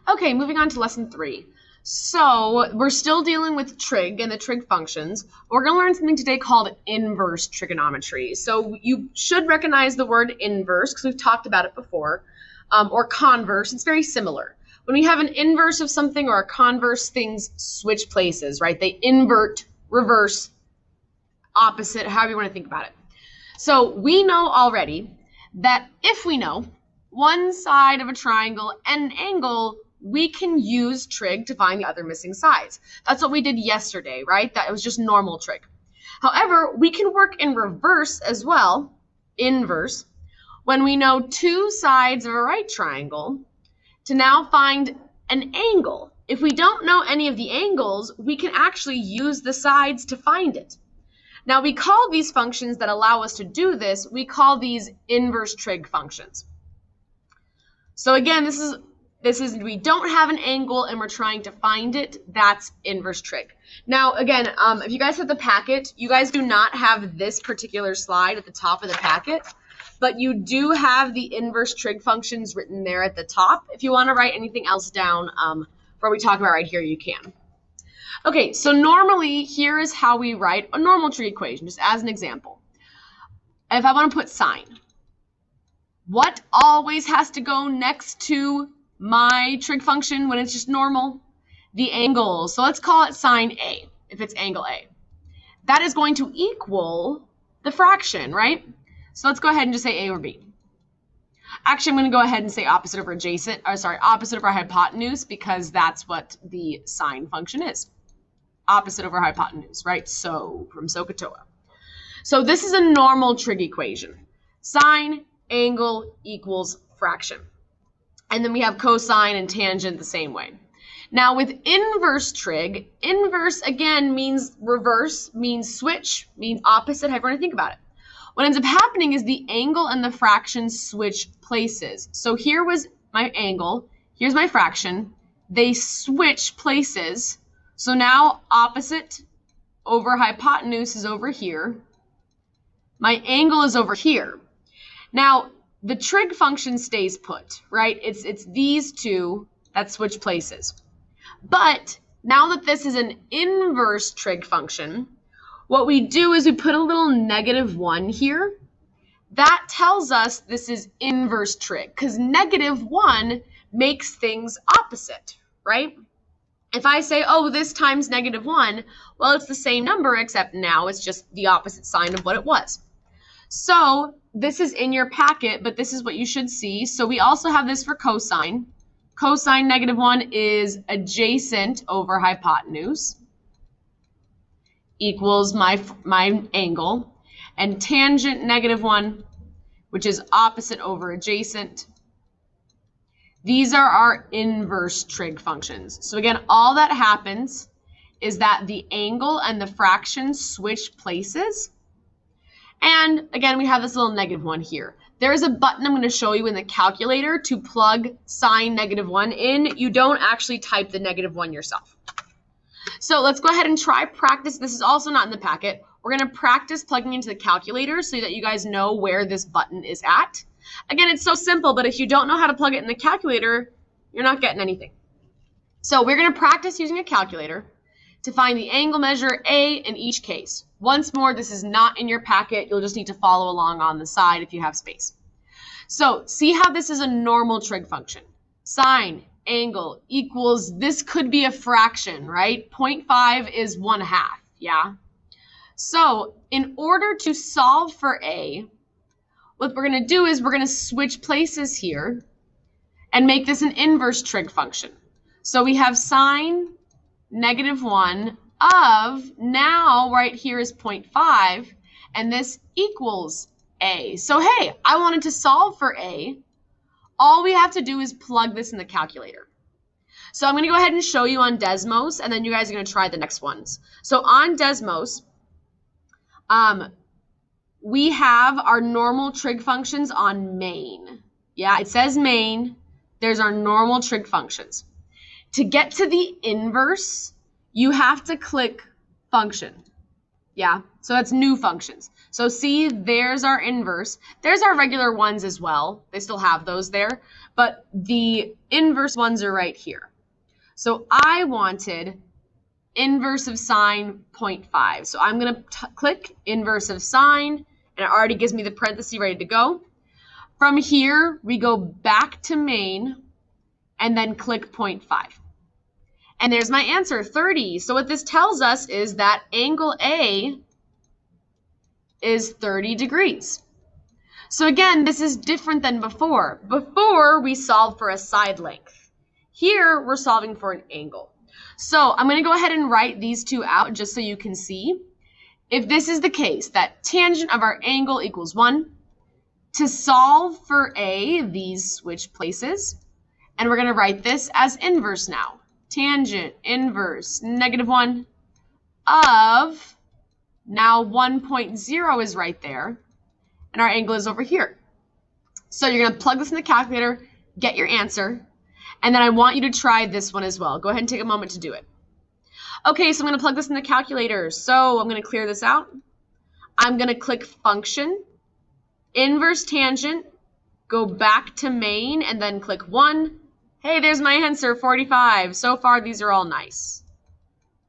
Okay, moving on to lesson 3. So we're still dealing with trig and the trig functions. We're going to learn something today called inverse trigonometry. So you should recognize the word inverse because we've talked about it before, or converse. It's very similar. When we have an inverse of something or a converse, things switch places, right? They invert, reverse, opposite, however you want to think about it. So we know already that if we know one side of a triangle and an angle, we can use trig to find the other missing sides. That's what we did yesterday, right? That it was just normal trig. However, we can work in reverse as well, inverse, when we know two sides of a right triangle to now find an angle. If we don't know any of the angles, we can actually use the sides to find it. Now we call these functions that allow us to do this, we call these inverse trig functions. So again, this is we don't have an angle and we're trying to find it. That's inverse trig. Now again, if you guys have the packet, you guys do not have this particular slide at the top of the packet, but you do have the inverse trig functions written there at the top. If you want to write anything else down for what we talk about right here, you can. Okay, so normally here is how we write a normal trig equation, just as an example. If I want to put sine, what always has to go next to my trig function when it's just normal? The angle. So let's call it sine A, if it's angle A. That is going to equal the fraction, right? So let's go ahead and just say A over B. Actually, I'm going to go ahead and say opposite over adjacent, or sorry, opposite over hypotenuse, because that's what the sine function is. Opposite over hypotenuse, right? So, from SOHCAHTOA. So this is a normal trig equation. Sine, angle equals fraction. And then we have cosine and tangent the same way. Now with inverse trig, inverse again means reverse, means switch, means opposite, however you want to think about it. What ends up happening is the angle and the fraction switch places. So here was my angle, here's my fraction. They switch places. So now opposite over hypotenuse is over here. My angle is over here. Now the trig function stays put, right? It's these two that switch places. But now that this is an inverse trig function, what we do is we put a little -1 here. That tells us this is inverse trig, because -1 makes things opposite, right? If I say, oh, this times -1, well, it's the same number, except now it's just the opposite sign of what it was. So this is in your packet, but this is what you should see. So we also have this for cosine. Cosine -1 is adjacent over hypotenuse equals my angle. And tangent -1, which is opposite over adjacent. These are our inverse trig functions. So again, all that happens is that the angle and the fraction switch places. And again, we have this little -1 here. There is a button I'm going to show you in the calculator to plug sine -1 in. You don't actually type the -1 yourself. So let's go ahead and try practice. This is also not in the packet. We're going to practice plugging into the calculator so that you guys know where this button is at. Again, it's so simple, but if you don't know how to plug it in the calculator, you're not getting anything. So we're going to practice using a calculator to find the angle measure A in each case. Once more, this is not in your packet. You'll just need to follow along on the side if you have space. So see how this is a normal trig function. Sine, angle equals, this could be a fraction, right? 0.5 is 1/2, yeah? So in order to solve for A, what we're going to do is we're going to switch places here and make this an inverse trig function. So we have sine -1 of, now right here is 0.5, and this equals A. So hey, I wanted to solve for A. All we have to do is plug this in the calculator. So I'm going to go ahead and show you on Desmos, and then you guys are going to try the next ones. So on Desmos, we have our normal trig functions on main. Yeah, it says main. There's our normal trig functions. To get to the inverse, you have to click function. Yeah, so that's new functions. So see, there's our inverse. There's our regular ones as well. They still have those there. but the inverse ones are right here. So I wanted inverse of sine 0.5. So I'm going to click inverse of sine, and it already gives me the parenthesis ready to go. From here, we go back to main, and then click 0.5. And there's my answer, 30. So what this tells us is that angle A is 30 degrees. So again, this is different than before. Before, we solved for a side length. Here, we're solving for an angle. So I'm going to go ahead and write these two out just so you can see. If this is the case, that tangent of our angle equals 1, to solve for A, these switch places. And we're going to write this as inverse now. Tangent inverse -1 of, now 1.0 is right there, and our angle is over here. So you're going to plug this in the calculator, get your answer, and then I want you to try this one as well. Go ahead and take a moment to do it. Okay, so I'm going to plug this in the calculator. So I'm going to clear this out. I'm going to click function, inverse tangent, go back to main, and then click 1. Hey, there's my answer, 45. So far, these are all nice.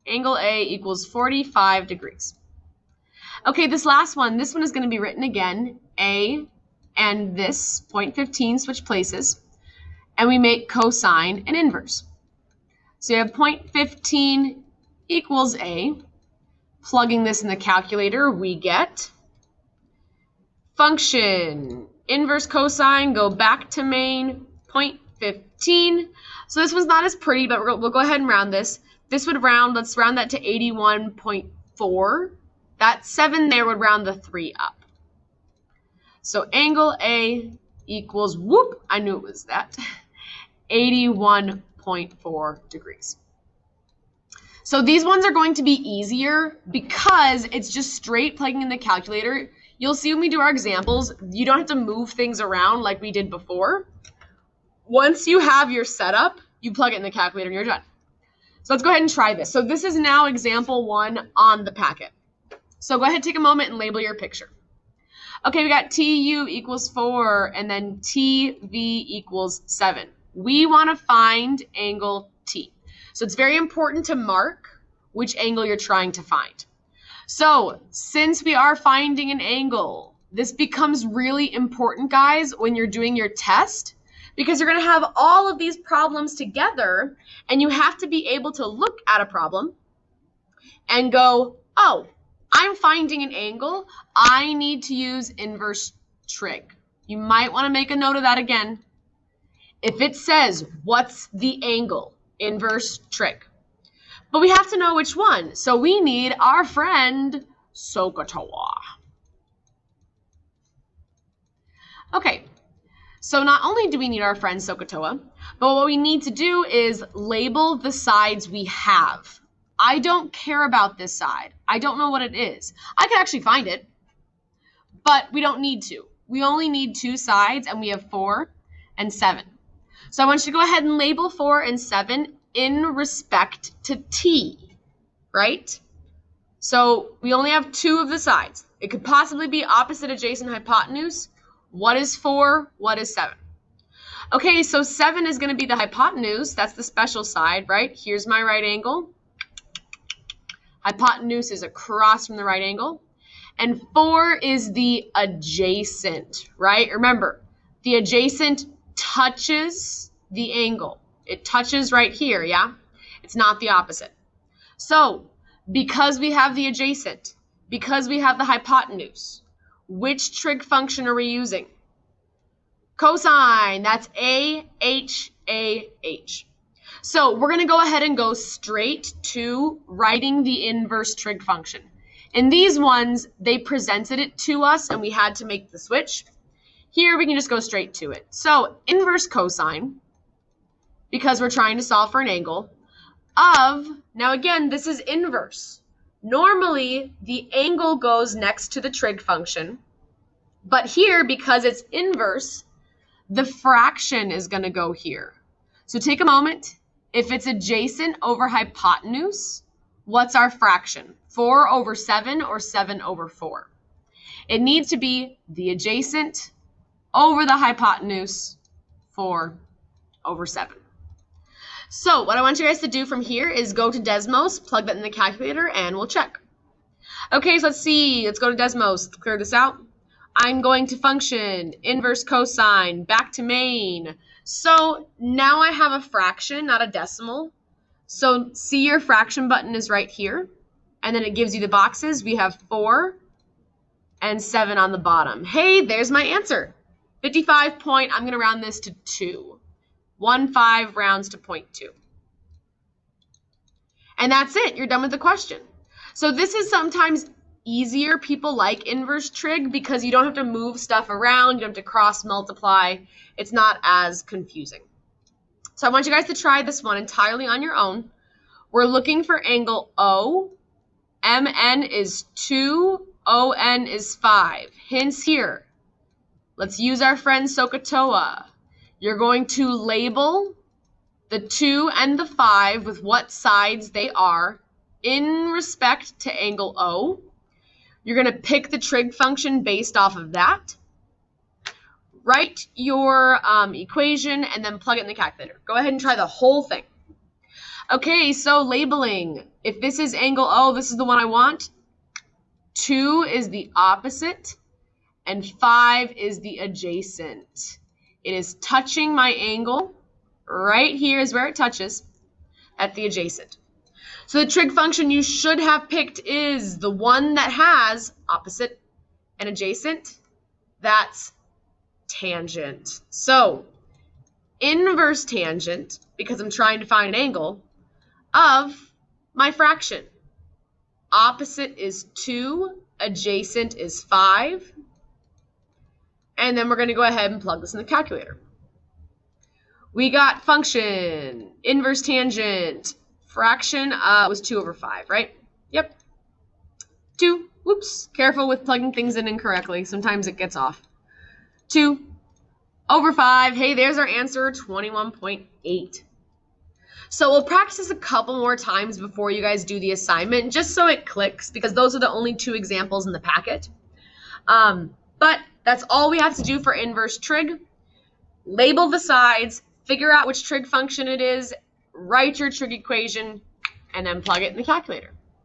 Angle A equals 45 degrees. Okay, this last one, this one is going to be written again. A and this, 0.15, switch places. And we make cosine an inverse. So you have 0.15 equals A. Plugging this in the calculator, we get function, inverse cosine, go back to main, 0.15. So this one's not as pretty, but we'll go ahead and round this. This would round, let's round that to 81.4. That 7 there would round the 3 up. So angle A equals, whoop, I knew it was that, 81.4 degrees. So these ones are going to be easier because it's just straight plugging in the calculator. You'll see when we do our examples, you don't have to move things around like we did before. Once you have your setup, you plug it in the calculator and you're done. So let's go ahead and try this. So this is now example 1 on the packet. So go ahead, take a moment and label your picture. Okay, we got TU equals 4 and then TV equals 7. We want to find angle T. So it's very important to mark which angle you're trying to find. So since we are finding an angle, this becomes really important, guys, when you're doing your test, because you're going to have all of these problems together and you have to be able to look at a problem and go, oh, I'm finding an angle. I need to use inverse trig. You might want to make a note of that again. If it says, what's the angle? Inverse trig. But we have to know which one. So we need our friend SOHCAHTOA. Okay, so not only do we need our friend SOHCAHTOA, but what we need to do is label the sides we have. I don't care about this side. I don't know what it is. I can actually find it, but we don't need to. We only need 2 sides, and we have 4 and 7. So I want you to go ahead and label 4 and 7 in respect to T, right? So we only have 2 of the sides. It could possibly be opposite, adjacent, hypotenuse. What is 4? What is 7? Okay, so 7 is going to be the hypotenuse. That's the special side, right? Here's my right angle. Hypotenuse is across from the right angle. And 4 is the adjacent, right? Remember, the adjacent touches the angle. It touches right here, yeah? It's not the opposite. So, because we have the adjacent, because we have the hypotenuse, which trig function are we using? Cosine. That's A-H-A-H. So we're going to go ahead and go straight to writing the inverse trig function. In these ones, they presented it to us and we had to make the switch. Here we can just go straight to it. So inverse cosine, because we're trying to solve for an angle, of, now again, this is inverse. Normally, the angle goes next to the trig function, but here, because it's inverse, the fraction is going to go here. So take a moment. If it's adjacent over hypotenuse, what's our fraction? 4 over 7 or 7 over 4? It needs to be the adjacent over the hypotenuse, 4/7. So what I want you guys to do from here is go to Desmos, plug that in the calculator, and we'll check. Okay, so let's see. Let's go to Desmos. Clear this out. I'm going to function, inverse cosine, back to main. So now I have a fraction, not a decimal. So see, your fraction button is right here. And then it gives you the boxes. We have 4 and 7 on the bottom. Hey, there's my answer. 55 point, I'm going to round this to 2. 1/5 rounds to 0.2. And that's it. You're done with the question. So this is sometimes easier. People like inverse trig because you don't have to move stuff around. You don't have to cross multiply. It's not as confusing. So I want you guys to try this one entirely on your own. We're looking for angle O. MN is 2. ON is 5. Hints here. Let's use our friend SOHCAHTOA. You're going to label the 2 and the 5 with what sides they are in respect to angle O. You're going to pick the trig function based off of that. Write your equation and then plug it in the calculator. Go ahead and try the whole thing. Okay, so labeling. If this is angle O, this is the one I want. 2 is the opposite, and 5 is the adjacent. It is touching my angle. Right here is where it touches at the adjacent. So the trig function you should have picked is the one that has opposite and adjacent. That's tangent. So inverse tangent, because I'm trying to find an angle, of my fraction. Opposite is 2, adjacent is 5. And then we're going to go ahead and plug this in the calculator. We got function, inverse tangent, fraction was 2/5, right? Yep. 2. Whoops. Careful with plugging things in incorrectly. Sometimes it gets off. 2/5. Hey, there's our answer, 21.8. So we'll practice this a couple more times before you guys do the assignment, just so it clicks, because those are the only 2 examples in the packet. But that's all we have to do for inverse trig. Label the sides, figure out which trig function it is, write your trig equation, and then plug it in the calculator.